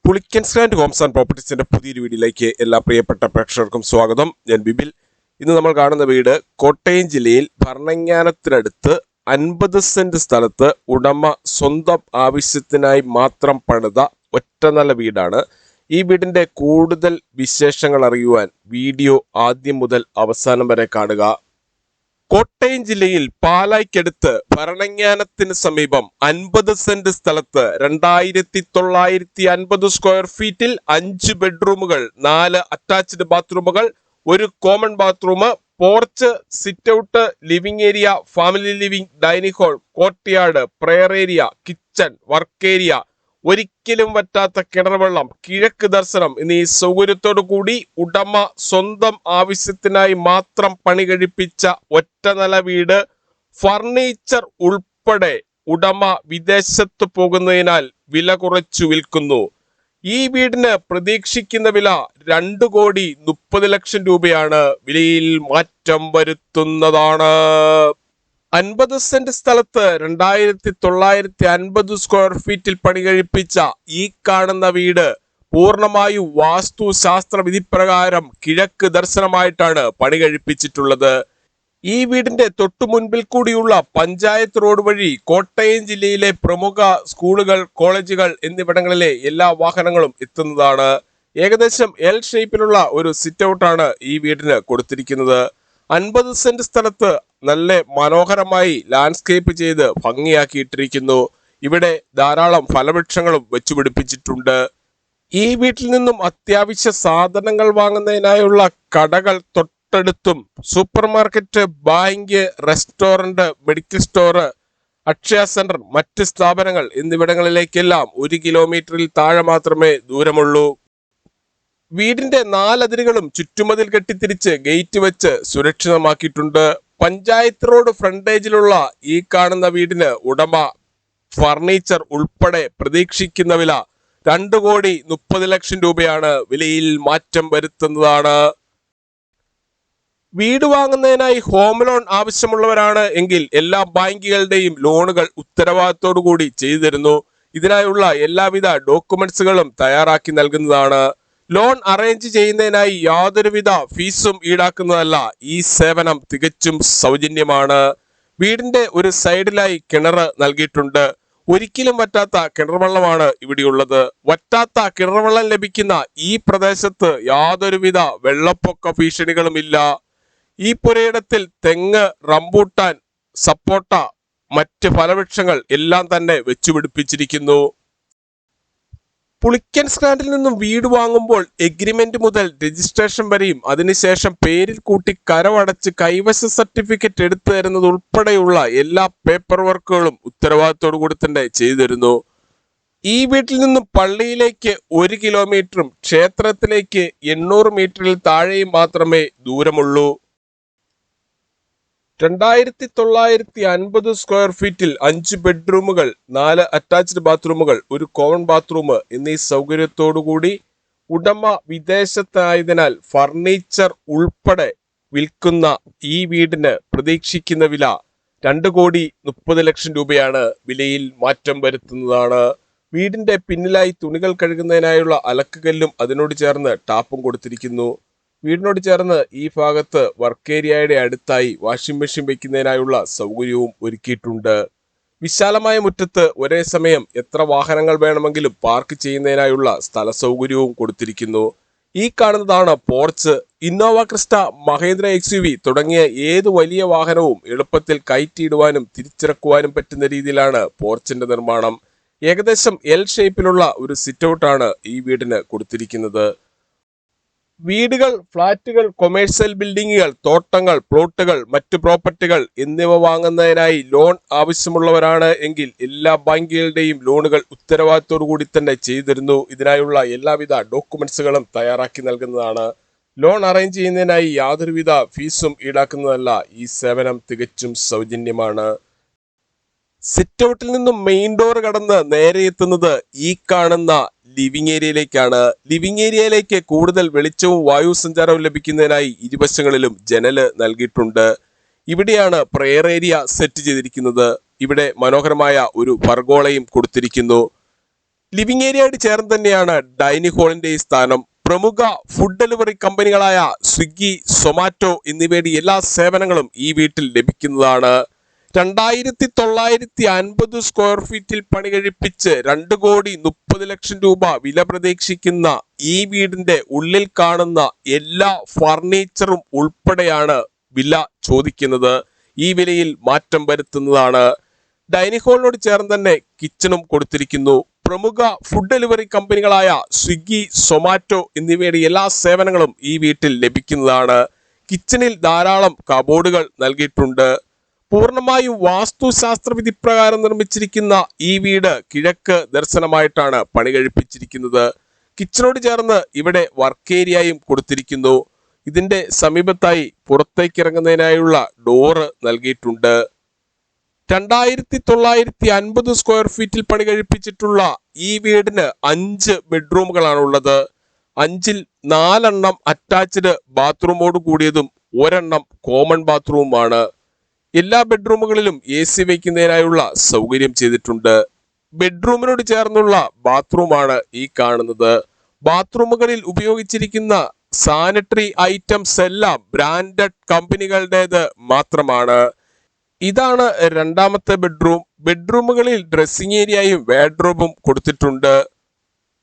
Pulickan stand Holmes and പ്രോപ്പർട്ടീസിന്റെ പുതിയൊരു വീഡിയോയിലേക്ക് എല്ലാ പ്രിയപ്പെട്ട പ്രേക്ഷകർക്കും സ്വാഗതം. ഞാൻ ബിബിൽ. ഇന്ന് നമ്മൾ കാണുന്ന വീട് കോട്ടയം ജില്ലയിൽ ഭരണങ്ങാനത്തിനടുത്ത് 50 സെന്റ് സ്ഥലത്ത് ഉടമ സ്വന്തം ആവശ്യത്തിനായി മാത്രം പണിത ഒറ്റനില വീടാണ്. ഈ വീടിന്റെ കൂടുതൽ വിശേഷങ്ങൾ അറിയുവാൻ വീഡിയോ ആദ്യം മുതൽ അവസാനം വരെ കാണുക. കോട്ടയം ജില്ലയിൽ പാലായ്ക്കടുത്ത് ഭരണങ്ങാനത്തിന് സമീപം 50 സെന്റ് സ്ഥലത്ത് 2950 സ്ക്വയർ ഫീറ്റിൽ 5 ബെഡ്റൂമുകൾ, 4 അറ്റാച്ച്ഡ് ബാത്റൂമുകൾ, ഒരു common bathroom, porch, sit out, living area, family living, dining hall, courtyard, prayer area, kitchen, work area, ഒരിക്കലും വറ്റാത്ത കിണർവെള്ളം, കിഴക്ക് ദർശനം എന്നീ സൗകര്യത്തോടു കൂടി ഉടമ സ്വന്തം ആവശ്യത്തിനായി മാത്രം പണി കഴിപ്പിച്ച ഒറ്റനില വീട്. ഫർണിച്ചർ ഉൾപ്പെടെ ഉടമ വിദേശത്ത് പോകുന്നതിനാൽ വില കുറച്ചു വിൽക്കുന്നു. ഈ വീടിന് പ്രതീക്ഷിക്കുന്ന വില 2,30,00,000 രൂപയാണ്. വിലയിൽ മാറ്റം വരുത്തുന്നതാണ്. 50 സെന്റ് സ്ഥലത്ത് 2950 സ്ക്വയർ ഫീറ്റിൽ പണി കഴിപ്പിച്ച ഈ കാണുന്ന വീട് പൂർണ്ണമായും വാസ്തുശാസ്ത്ര വിധിപ്രകാരം കിഴക്ക് ദർശനമായിട്ടാണ് പണി കഴിപ്പിച്ചിട്ടുള്ളത്. ഈ വീടിന്റെ തൊട്ടു മുൻപിൽ കൂടിയുള്ള പഞ്ചായത്ത് റോഡ് വഴി കോട്ടയം ജില്ലയിലെ പ്രമുഖ സ്കൂളുകൾ, കോളേജുകൾ എന്നിവിടങ്ങളിലെ എല്ലാ വാഹനങ്ങളും എത്തുന്നതാണ്. ഏകദേശം എൽ ഷേപ്പിലുള്ള ഒരു സിറ്റ് ഔട്ടാണ് ഈ വീടിന് കൊടുത്തിരിക്കുന്നത്. 50 സെന്റ് സ്ഥലത്ത് നല്ല മനോഹരമായി ലാൻഡ്സ്കേപ്പ് ചെയ്ത് ഭംഗിയാക്കിയിട്ടിരിക്കുന്നു. ഇവിടെ ധാരാളം ഫലവൃക്ഷങ്ങളും വെച്ചുപിടിപ്പിച്ചിട്ടുണ്ട്. ഈ വീട്ടിൽ നിന്നും അത്യാവശ്യ സാധനങ്ങൾ വാങ്ങുന്നതിനായുള്ള കടകൾ തൊട്ടടുത്തും super market, bank, restaurant, medical store, Akshaya centre, മറ്റ് സ്ഥാപനങ്ങൾ എന്നിവിടങ്ങളിലേക്കെല്ലാം 1 കിലോമീറ്ററിൽ താഴെ മാത്രമേ ദൂരമുള്ളൂ. വീടിന്റെ 4 അതിരുകളും ചുറ്റുമതിൽ കെട്ടിത്തിരിച്ച് ഗേറ്റ് വെച്ച് സുരക്ഷിതമാക്കിയിട്ടുണ്ട്. പഞ്ചായത്ത് റോഡ് ഫ്രണ്ടേജിലുള്ള ഈ കാണുന്ന വീടിന് ഉടമ ഫർണിച്ചർ ഉൾപ്പെടെ പ്രതീക്ഷിക്കുന്ന വില 2,30,00,000 രൂപയാണ്. വിലയിൽ മാറ്റം വരുത്തുന്നതാണ്. വീട് വാങ്ങുന്നതിനായി ഹോം ലോൺ ആവശ്യമുള്ളവരാണ് എങ്കിൽ എല്ലാ ബാങ്കുകളുടെയും ലോണുകൾ ഉത്തരവാദിത്തോടു കൂടി ചെയ്തു തരുന്നു. ഇതിനായുള്ള എല്ലാവിധ ഡോക്യുമെന്റ്സുകളും തയ്യാറാക്കി നൽകുന്നതാണ്. ലോൺ അറേഞ്ച് ചെയ്യുന്നതിനായി യാതൊരുവിധ ഫീസും ഈടാക്കുന്നതല്ല. ഈ സേവനം തികച്ചും സൗജന്യമാണ്. വീടിന്റെ ഒരു സൈഡിലായി കിണർ നൽകിയിട്ടുണ്ട്. ഒരിക്കലും വറ്റാത്ത കിണർവെള്ളമാണ് ഇവിടെയുള്ളത്. വറ്റാത്ത കിണർവെള്ളം ലഭിക്കുന്ന ഈ പ്രദേശത്ത് യാതൊരുവിധ വെള്ളപ്പൊക്ക ഭീഷണികളുമില്ല. ഈ പുരയിടത്തിൽ തെങ്ങ്, റംബൂട്ടാൻ, സപ്പോട്ട, മറ്റ് ഫലവൃക്ഷങ്ങൾ എല്ലാം തന്നെ വെച്ചുപിടിപ്പിച്ചിരിക്കുന്നു. പുളിക്കൻ സ്റ്റാൻഡിൽ നിന്നും വീട് വാങ്ങുമ്പോൾ എഗ്രിമെന്റ് മുതൽ രജിസ്ട്രേഷൻ വരെയും അതിനുശേഷം പേരിൽ കൂട്ടി കരമടച്ച് കൈവശ സർട്ടിഫിക്കറ്റ് എടുത്തു തരുന്നത് ഉൾപ്പെടെയുള്ള എല്ലാ പേപ്പർ വർക്കുകളും ഉത്തരവാദിത്തോടു കൂടി തന്നെ ചെയ്തു തരുന്നു. ഈ വീട്ടിൽ നിന്നും പള്ളിയിലേക്ക് 1 കിലോമീറ്ററും ക്ഷേത്രത്തിലേക്ക് 800 മീറ്ററിൽ താഴെയും മാത്രമേ ദൂരമുള്ളൂ. 2950 സ്ക്വയർ ഫീറ്റിൽ 5 ബെഡ്റൂമുകൾ, 4 അറ്റാച്ച്ഡ് ബാത്റൂമുകൾ, ഒരു കോമൺ ബാത്റൂം എന്നീ സൗകര്യത്തോടുകൂടി ഉടമ വിദേശത്തായതിനാൽ ഫർണിച്ചർ ഉൾപ്പെടെ വിൽക്കുന്ന ഈ വീടിന് പ്രതീക്ഷിക്കുന്ന വില 2,30,00,000 രൂപയാണ്. വിലയിൽ മാറ്റം വരുത്തുന്നതാണ്. വീടിന്റെ പിന്നിലായി തുണികൾ കഴുകുന്നതിനായുള്ള അലക്കുകല്ലും അതിനോട് ചേർന്ന് ടാപ്പും കൊടുത്തിരിക്കുന്നു. വീടിനോട് ചേർന്ന് ഈ ഭാഗത്ത് വർക്ക് ഏരിയയുടെ അടുത്തായി വാഷിംഗ് മെഷീൻ വയ്ക്കുന്നതിനായുള്ള സൗകര്യവും ഒരുക്കിയിട്ടുണ്ട്. വിശാലമായ മുറ്റത്ത് ഒരേ സമയം എത്ര വാഹനങ്ങൾ വേണമെങ്കിലും പാർക്ക് ചെയ്യുന്നതിനായുള്ള സ്ഥല സൗകര്യവും കൊടുത്തിരിക്കുന്നു. ഈ കാണുന്നതാണ് porch. Innova Crysta, Mahendra XUV തുടങ്ങിയ ഏത് വലിയ വാഹനവും എളുപ്പത്തിൽ കയറ്റിയിടുവാനും തിരിച്ചിറക്കുവാനും പറ്റുന്ന രീതിയിലാണ് പോർച്ചിന്റെ നിർമ്മാണം. ഏകദേശം എൽ ഷേപ്പിലുള്ള ഒരു സിറ്റ് ഔട്ടാണ് ഈ വീടിന് കൊടുത്തിരിക്കുന്നത്. വീടുകൾ, ഫ്ളാറ്റുകൾ, കൊമേഴ്സ്യൽ ബിൽഡിങ്ങുകൾ, തോട്ടങ്ങൾ, പ്ലോട്ടുകൾ, മറ്റു പ്രോപ്പർട്ടികൾ എന്നിവ വാങ്ങുന്നതിനായി ലോൺ ആവശ്യമുള്ളവരാണ് എങ്കിൽ എല്ലാ ബാങ്കുകളുടെയും ലോണുകൾ ഉത്തരവാദിത്തോടു കൂടി തന്നെ ചെയ്തു തരുന്നു. ഇതിനായുള്ള എല്ലാവിധ ഡോക്യുമെന്റ്സുകളും തയ്യാറാക്കി നൽകുന്നതാണ്. ലോൺ അറേഞ്ച് ചെയ്യുന്നതിനായി യാതൊരുവിധ ഫീസും ഈടാക്കുന്നതല്ല. ഈ സേവനം തികച്ചും സൗജന്യമാണ്. സിറ്റ് ഔട്ടിൽ നിന്നും മെയിൻ ഡോർ കടന്ന് നേരെ എത്തുന്നത് ഈ കാണുന്ന ലിവിംഗ് ഏരിയയിലേക്കാണ്. ലിവിംഗ് ഏരിയയിലേക്ക് കൂടുതൽ വെളിച്ചവും വായു സഞ്ചാരവും ലഭിക്കുന്നതിനായി ഇരുവശങ്ങളിലും ജനല് നൽകിയിട്ടുണ്ട്. ഇവിടെയാണ് പ്രെയർ ഏരിയ സെറ്റ് ചെയ്തിരിക്കുന്നത്. ഇവിടെ മനോഹരമായ ഒരു പർഗോളയും കൊടുത്തിരിക്കുന്നു. ലിവിംഗ് ഏരിയയായിട്ട് ചേർന്ന് തന്നെയാണ് ഡൈനിങ് ഹാളിന്റെ ഈ സ്ഥാനം. പ്രമുഖ ഫുഡ് ഡെലിവറി കമ്പനികളായ സ്വിഗ്ഗി, സൊമാറ്റോ എന്നിവയുടെ എല്ലാ സേവനങ്ങളും ഈ വീട്ടിൽ ലഭിക്കുന്നതാണ്. 2950 സ്ക്വയർ ഫീറ്റിൽ പണി കഴിപ്പിച്ച് 2,30,00,000 രൂപ വില പ്രതീക്ഷിക്കുന്ന ഈ വീടിന്റെ ഉള്ളിൽ കാണുന്ന എല്ലാ ഫർണിച്ചറും ഉൾപ്പെടെയാണ് വില ചോദിക്കുന്നത്. ഈ വിലയിൽ മാറ്റം വരുത്തുന്നതാണ്. ഡൈനിങ് ഹാളിനോട് ചേർന്ന് തന്നെ കിച്ചണും കൊടുത്തിരിക്കുന്നു. പ്രമുഖ ഫുഡ് ഡെലിവറി കമ്പനികളായ സ്വിഗ്ഗി, സൊമാറ്റോ എന്നിവയുടെ എല്ലാ സേവനങ്ങളും ഈ വീട്ടിൽ ലഭിക്കുന്നതാണ്. കിച്ചണിൽ ധാരാളം കബോർഡുകൾ നൽകിയിട്ടുണ്ട്. പൂർണ്ണമായും വാസ്തുശാസ്ത്ര വിധി പ്രകാരം നിർമ്മിച്ചിരിക്കുന്ന ഈ വീട് കിഴക്ക് ദർശനമായിട്ടാണ് പണി കഴിപ്പിച്ചിരിക്കുന്നത്. കിച്ചണോട് ചേർന്ന് ഇവിടെ വർക്ക് ഏരിയയും കൊടുത്തിരിക്കുന്നു. ഇതിന്റെ സമീപത്തായി പുറത്തേക്ക് ഇറങ്ങുന്നതിനായുള്ള ഡോറ് നൽകിയിട്ടുണ്ട്. 2950 സ്ക്വയർ ഫീറ്റിൽ പണി കഴിപ്പിച്ചിട്ടുള്ള ഈ വീടിന് 5 ബെഡ്റൂമുകളാണുള്ളത്. 5ൽ 4 അറ്റാച്ച്ഡ് ബാത്റൂമോട് കൂടിയതും 1 കോമൺ ബാത്റൂമാണ്. എല്ലാ ബെഡ്റൂമുകളിലും AC വയ്ക്കുന്നതിനായുള്ള സൗകര്യം ചെയ്തിട്ടുണ്ട്. ബെഡ്റൂമിനോട് ചേർന്നുള്ള ബാത്റൂമാണ് ഈ കാണുന്നത്. ബാത്റൂമുകളിൽ ഉപയോഗിച്ചിരിക്കുന്ന സാനിറ്ററി ഐറ്റംസ് എല്ലാം ബ്രാൻഡഡ് കമ്പനികളുടേത് മാത്രമാണ്. ഇതാണ് രണ്ടാമത്തെ ബെഡ്റൂം. ബെഡ്റൂമുകളിൽ ഡ്രസ്സിംഗ് ഏരിയയും വാർഡ്രോബും കൊടുത്തിട്ടുണ്ട്.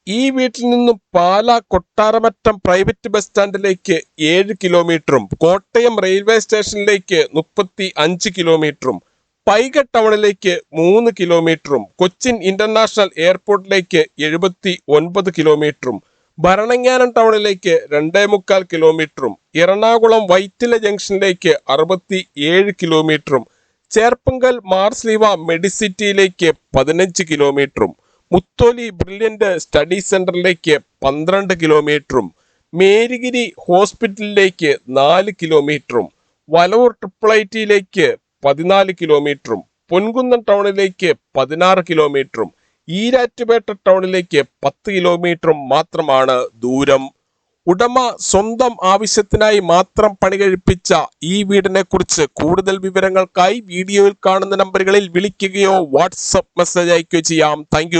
ഈ വീട്ടിൽ നിന്നും പാലാ കൊട്ടാരമറ്റം പ്രൈവറ്റ് ബസ് സ്റ്റാൻഡിലേക്ക് 7 കിലോമീറ്ററും കോട്ടയം റെയിൽവേ സ്റ്റേഷനിലേക്ക് 35 കിലോമീറ്ററും പൈക ടൗണിലേക്ക് 3 കിലോമീറ്ററും കൊച്ചിൻ ഇന്റർനാഷണൽ എയർപോർട്ടിലേക്ക് 79 കിലോമീറ്ററും ഭരണങ്ങാനം ടൗണിലേക്ക് 2.25 കിലോമീറ്ററും എറണാകുളം വൈറ്റില ജംഗ്ഷനിലേക്ക് 67 കിലോമീറ്ററും ചേർപ്പങ്കൽ മാർസ്ലീവ മെഡിസിറ്റിയിലേക്ക് 15 കിലോമീറ്ററും മുത്തോലി ബ്രില്യന്റ് സ്റ്റഡി സെന്ററിലേക്ക് 12 കിലോമീറ്ററും മേരിഗിരി ഹോസ്പിറ്റലിലേക്ക് 4 കിലോമീറ്ററും വലവൂർ ട്രിപ്പിൾ ഐറ്റിയിലേക്ക് 14 കിലോമീറ്ററും പൊൻകുന്നം ടൗണിലേക്ക് 16 കിലോമീറ്ററും ഈരാറ്റുപേട്ട ടൗണിലേക്ക് 10 കിലോമീറ്ററും മാത്രമാണ് ദൂരം. ഉടമ സ്വന്തം ആവശ്യത്തിനായി മാത്രം പണി കഴിപ്പിച്ച ഈ വീടിനെ കുറിച്ച് കൂടുതൽ വിവരങ്ങൾക്കായി വീഡിയോയിൽ കാണുന്ന നമ്പറുകളിൽ വിളിക്കുകയോ വാട്സപ്പ് മെസ്സേജ് അയക്കുകയോ ചെയ്യാം. താങ്ക്